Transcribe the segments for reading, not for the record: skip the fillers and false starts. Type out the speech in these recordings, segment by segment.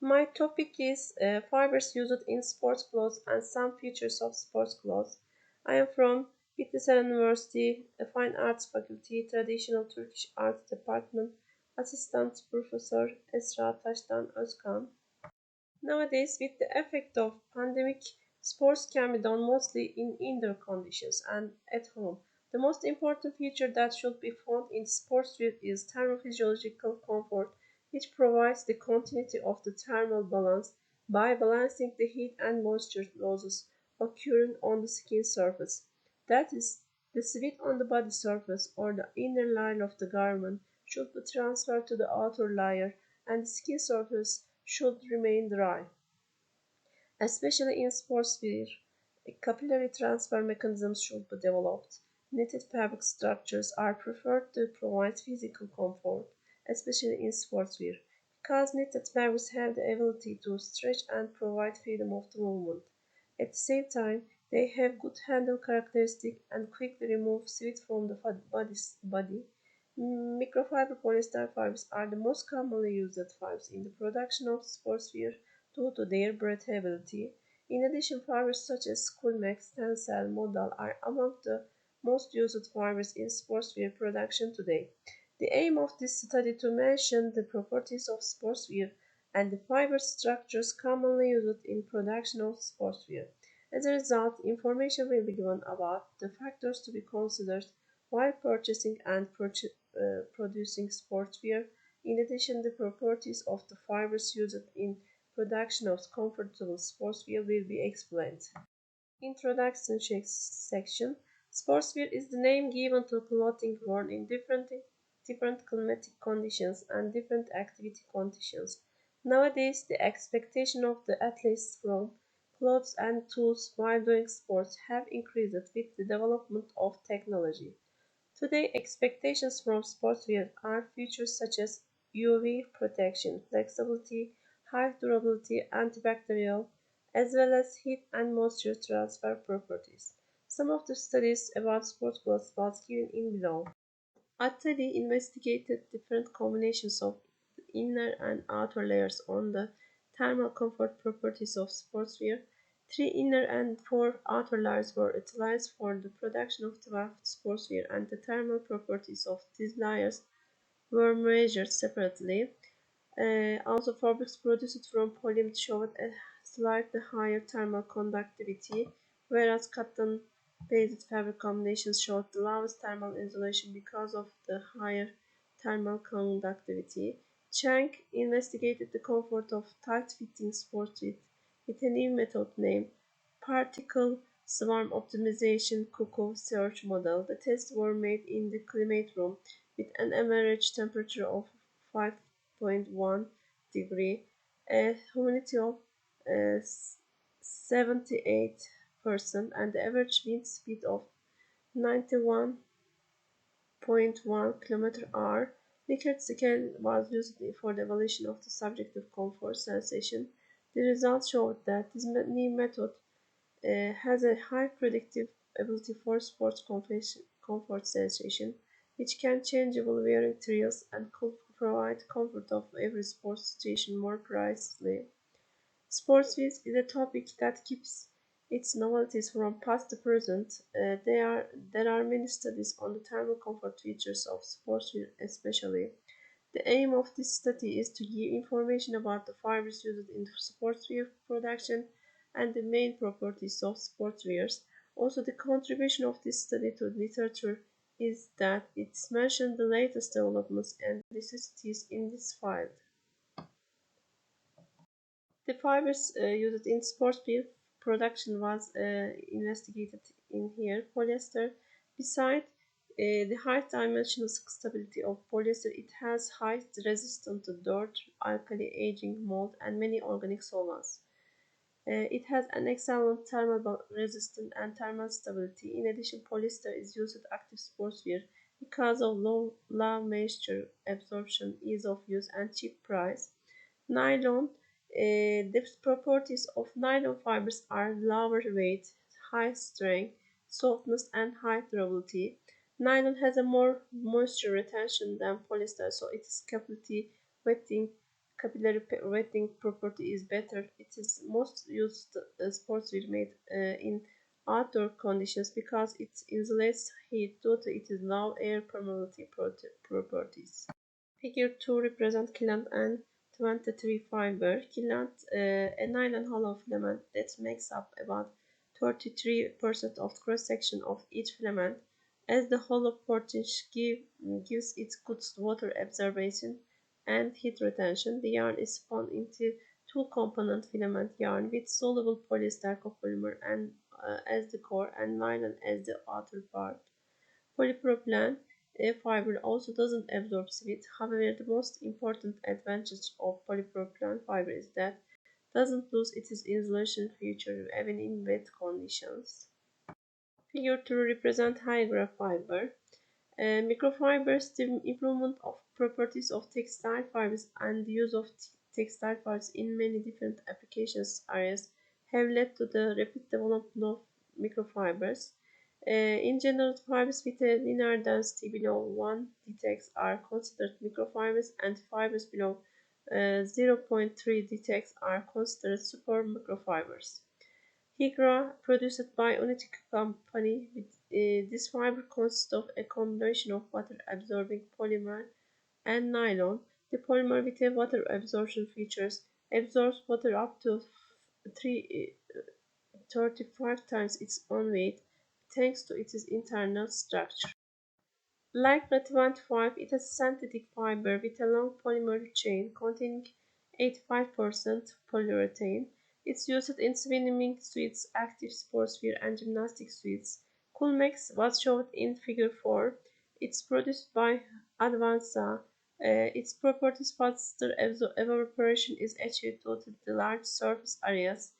My topic is fibers used in sports clothes and some features of sports clothes. I am from Bitlisem University, Fine Arts Faculty, Traditional Turkish Arts Department, Assistant Professor Esra Taştan Özkan. Nowadays, with the effect of pandemic, sports can be done mostly in indoor conditions and at home. The most important feature that should be found in sportswear is thermophysiological comfort, which provides the continuity of the thermal balance by balancing the heat and moisture losses occurring on the skin surface. That is, the sweat on the body surface or the inner layer of the garment should be transferred to the outer layer, and the skin surface should remain dry. Especially in sportswear, capillary transfer mechanisms should be developed. Knitted fabric structures are preferred to provide physical comfort, especially in sportswear, because knitted fabrics have the ability to stretch and provide freedom of the movement. At the same time, they have good handle characteristics and quickly remove sweat from the body. Microfiber polyester fibers are the most commonly used fibers in the production of sportswear due to their breathability. In addition, fibers such as Coolmax, Tencel, Modal are among the most used fibers in sportswear production today. The aim of this study to mention the properties of sportswear and the fiber structures commonly used in production of sportswear. As a result, information will be given about the factors to be considered while purchasing and producing sportswear. In addition, the properties of the fibers used in production of comfortable sportswear will be explained. Introduction section. Sportswear is the name given to clothing worn in different climatic conditions and different activity conditions. Nowadays, the expectation of the athletes from clothes and tools while doing sports have increased with the development of technology. Today, expectations from sportswear are features such as UV protection, flexibility, high durability, antibacterial, as well as heat and moisture transfer properties. Some of the studies about sports clothes was given in below. Attali investigated different combinations of inner and outer layers on the thermal comfort properties of sportswear. Three inner and four outer layers were utilized for the production of the weft sportswear, and the thermal properties of these layers were measured separately. Also, fabrics produced from polyamide showed a slightly higher thermal conductivity, whereas cotton-based fabric combinations showed the lowest thermal insulation because of the higher thermal conductivity. Chang investigated the comfort of tight-fitting sportswear with a new method named particle swarm optimization cuckoo search model. The tests were made in the climate room with an average temperature of 5.1 degree, a humidity of 78%, and the average wind speed of 91.1 km/h. Likert scale was used for the evaluation of the subjective comfort sensation. The results showed that this new method has a high predictive ability for sports comfort sensation, which can changeable wearing trials and could provide comfort of every sports situation more precisely. Sportswear is a topic that keeps its novelties from past to present. There are many studies on the thermal comfort features of sportswear especially. The aim of this study is to give information about the fibers used in sportswear production and the main properties of sportswears. Also, the contribution of this study to literature is that it mentions the latest developments and necessities in this field. The fibers used in sportswear production was investigated in here. Polyester, beside the high dimensional stability of polyester, it has high resistance to dirt, alkali, aging, mold, and many organic solvents. It has an excellent thermal resistance and thermal stability. In addition, polyester is used in active sportswear because of low moisture absorption, ease of use, and cheap price. Nylon, the properties of nylon fibers are lower weight, high strength, softness, and high durability. Nylon has a more moisture retention than polyester, so its capacity wetting capillary wetting property is better. It is most used sportswear made in outdoor conditions because it insulates heat due to its low air permeability properties. Figure 2 represents Killant N23 fiber. Killant, a nylon hollow filament that makes up about 33% of the cross-section of each filament. As the hollow portion gives it good water absorption and heat retention, the yarn is spun into two-component filament yarn with soluble polyester copolymer and as the core and nylon as the outer part. Polypropylene fiber also doesn't absorb sweat. However, the most important advantage of polypropylene fiber is that it doesn't lose its insulation feature even in wet conditions. Figure 2 represents high-graph fiber. Microfibers, the improvement of properties of textile fibers and the use of textile fibers in many different applications areas have led to the rapid development of microfibers. In general, fibers with a linear density below 1 dtex are considered microfibers, and fibers below 0.3 dtex are considered super microfibers. Hygra, produced by United Company, this fiber consists of a combination of water-absorbing polymer and nylon. The polymer with a water absorption features absorbs water up to 35 times its own weight thanks to its internal structure. Like Rat25, it is a synthetic fiber with a long polymer chain containing 85% polyurethane. It's used in swimming suits, active sportswear, and gymnastic suits. Coolmax was shown in Figure 4. It's produced by Advanza. Its properties faster evaporation is achieved due to the large surface areas.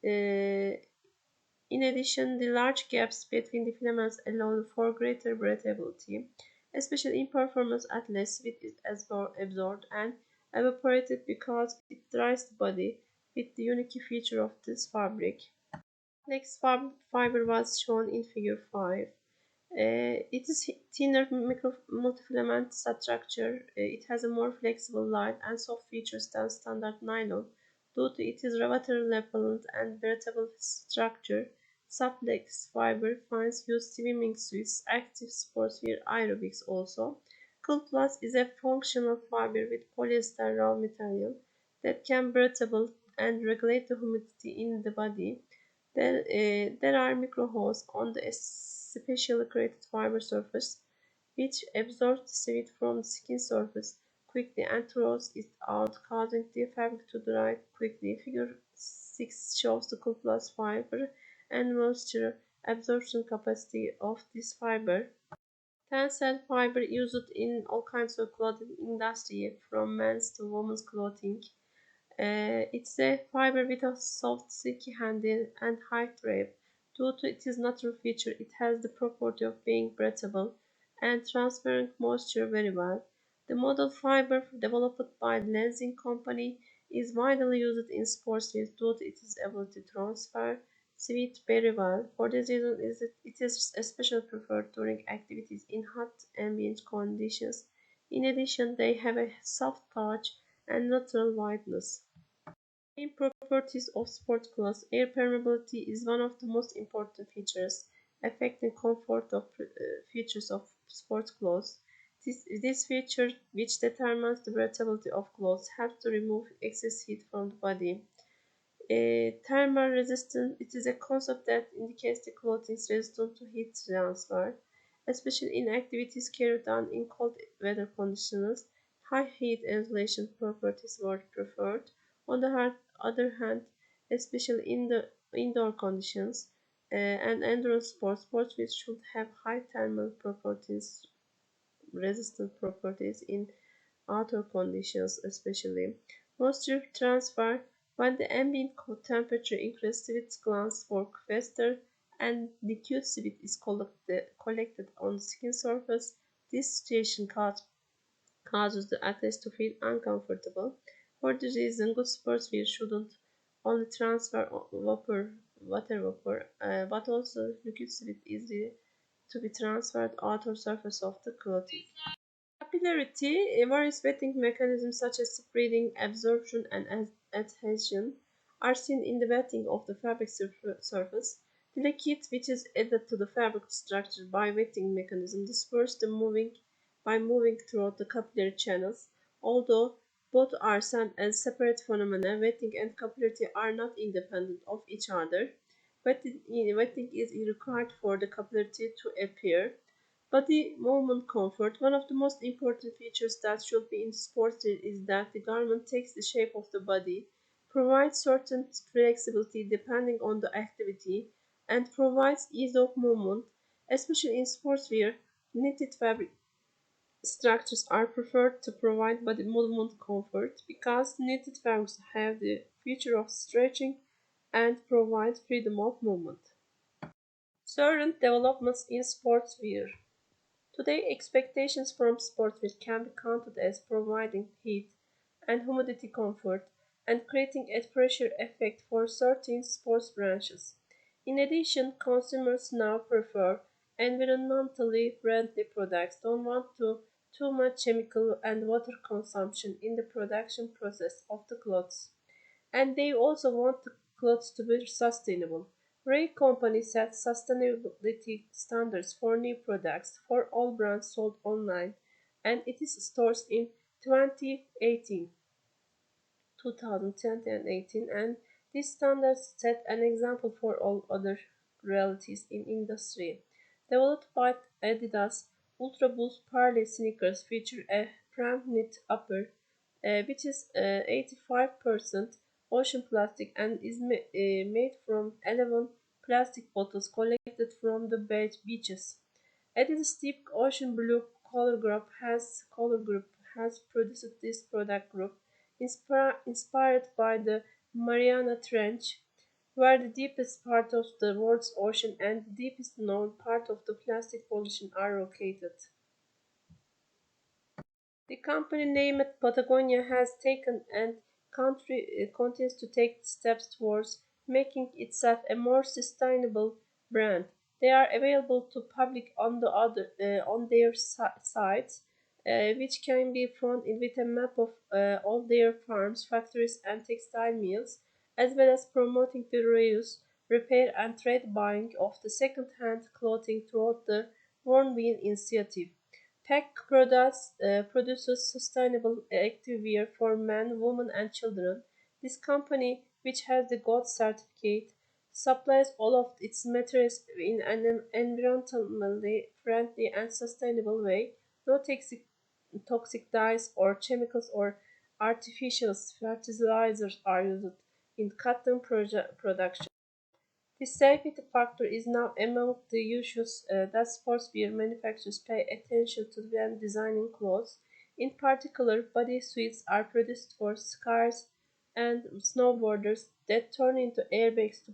In addition, the large gaps between the filaments allow for greater breathability, especially in performance athletes with it absorbed and evaporated because it dries the body with the unique feature of this fabric. Next fiber was shown in Figure 5. It is thinner multifilament structure. It has a more flexible, light, and soft features than standard nylon. Due to its water repellent and breathable structure, Suplex fiber finds use swimming suits, active sportswear, aerobics also. Cool Plus is a functional fiber with polyester raw material that can breathable and regulate the humidity in the body. There are microholes on the specially created fiber surface which absorbs the sweat from the skin surface quickly and throws it out, causing the fabric to dry quickly. Figure 6 shows the Cool Plus fiber and moisture absorption capacity of this fiber. Tencel fiber used in all kinds of clothing industry, from men's to women's clothing. It's a fiber with a soft, silky handle and high drape. Due to its natural feature, it has the property of being breathable and transferring moisture very well. The model fiber developed by the Lenzing Company is widely used in sportswear due to its ability to transfer sweat very well. For this reason, it is especially preferred during activities in hot ambient conditions. In addition, they have a soft touch and natural whiteness. Main properties of sport clothes. Air permeability is one of the most important features affecting comfort of features of sport clothes. This feature, which determines the breathability of clothes, helps to remove excess heat from the body. Thermal resistance, it is a concept that indicates the clothing is resistant to heat transfer, especially in activities carried out in cold weather conditions. High heat insulation properties were preferred. On the other hand, especially in the indoor conditions and endurance sports which should have high thermal properties, resistant properties in outdoor conditions, especially moisture transfer. When the ambient temperature increases, sweat glands work faster and liquid sweat is collected on the skin surface. This situation causes the athletes to feel uncomfortable. For this reason, good sportswear shouldn't only transfer water vapor, but also liquid sweat easily to be transferred outer surface of the clothing. Capillarity, various wetting mechanisms such as spreading, absorption, and adhesion are seen in the wetting of the fabric surface. The liquid, which is added to the fabric structure by wetting mechanism, disperses by moving through the capillary channels. Although both are seen as separate phenomena, wetting and capillarity are not independent of each other. Wetting is required for the capillarity to appear. Body movement comfort. One of the most important features that should be in sportswear is that the garment takes the shape of the body, provides certain flexibility depending on the activity, and provides ease of movement. Especially in sportswear, knitted fabric structures are preferred to provide body movement comfort because knitted fabrics have the feature of stretching and provide freedom of movement. Certain developments in sportswear. Today, expectations from sportswear can be counted as providing heat and humidity comfort and creating a pressure effect for certain sports branches. In addition, consumers now prefer environmentally friendly products, don't want too much chemical and water consumption in the production process of the clothes. And they also want the clothes to be sustainable. Ray Company sets sustainability standards for new products for all brands sold online, and it is stores in 2018, 2010 and 18, and these standards set an example for all other realities in industry. Developed by Adidas, Ultra Boost Parley sneakers feature a pram knit upper which is 85% ocean plastic and is made from 11 plastic bottles collected from the beaches. Adidas Deep Ocean Blue color group has produced this product group inspired by the Mariana Trench, where the deepest part of the world's ocean and the deepest known part of the plastic pollution are located. The company named Patagonia has taken and continues to take steps towards making itself a more sustainable brand. They are available to public on their sites, which can be found with a map of all their farms, factories, and textile mills, as well as promoting the reuse, repair, and trade buying of the second-hand clothing throughout the Worn Wheel initiative. Pack produces sustainable activewear for men, women, and children. This company, which has the Gold certificate, supplies all of its materials in an environmentally friendly and sustainable way. No toxic dyes or chemicals or artificial fertilizers are used in cotton production. This safety factor is now among the issues that sportswear manufacturers pay attention to when designing clothes. In particular, bodysuits are produced for skiers and snowboarders that turn into airbags to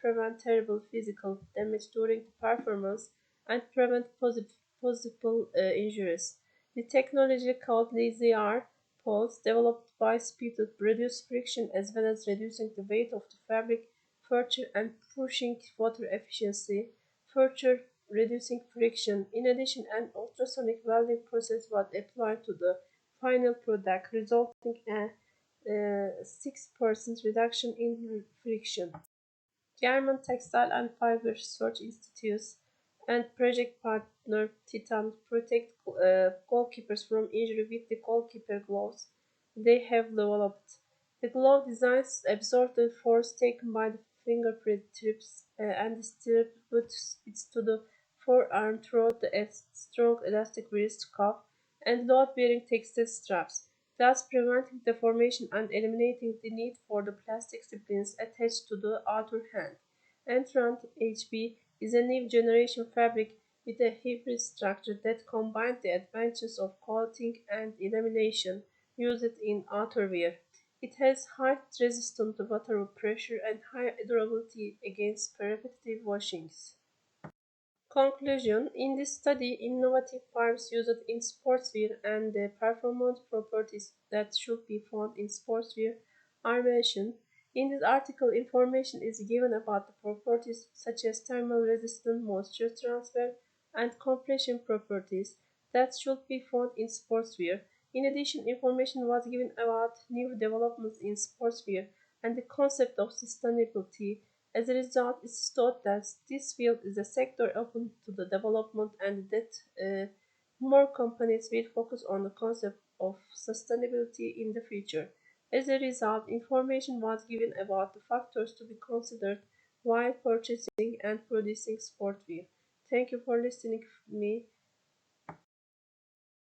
prevent terrible physical damage during the performance and prevent possible injuries. The technology called LZR poles, developed by Speedo, reduce friction as well as reducing the weight of the fabric further and pushing water efficiency, further reducing friction. In addition, an ultrasonic welding process was applied to the final product, resulting in a 6% reduction in friction. German Textile and Fiber Research Institutes and project partner Titan protect goalkeepers from injury with the goalkeeper gloves they have developed. The glove designs absorb the force taken by the fingerprint tips and distributes it to the forearm through the strong elastic wrist cuff and load-bearing textile straps, thus preventing deformation and eliminating the need for the plastic splints attached to the outer hand. Entrant HB is a new generation fabric with a hybrid structure that combines the advantages of coating and lamination used in outerwear. It has high resistance to water pressure and high durability against repetitive washings. Conclusion: in this study, innovative fibers used in sportswear and the performance properties that should be found in sportswear are mentioned. In this article, information is given about the properties such as thermal resistance, moisture transfer, and compression properties. that should be found in sportswear. In addition, information was given about new developments in sportswear and the concept of sustainability. As a result, it is thought that this field is a sector open to the development and that more companies will focus on the concept of sustainability in the future. As a result, information was given about the factors to be considered while purchasing and producing sportswear. Thank you for listening to me.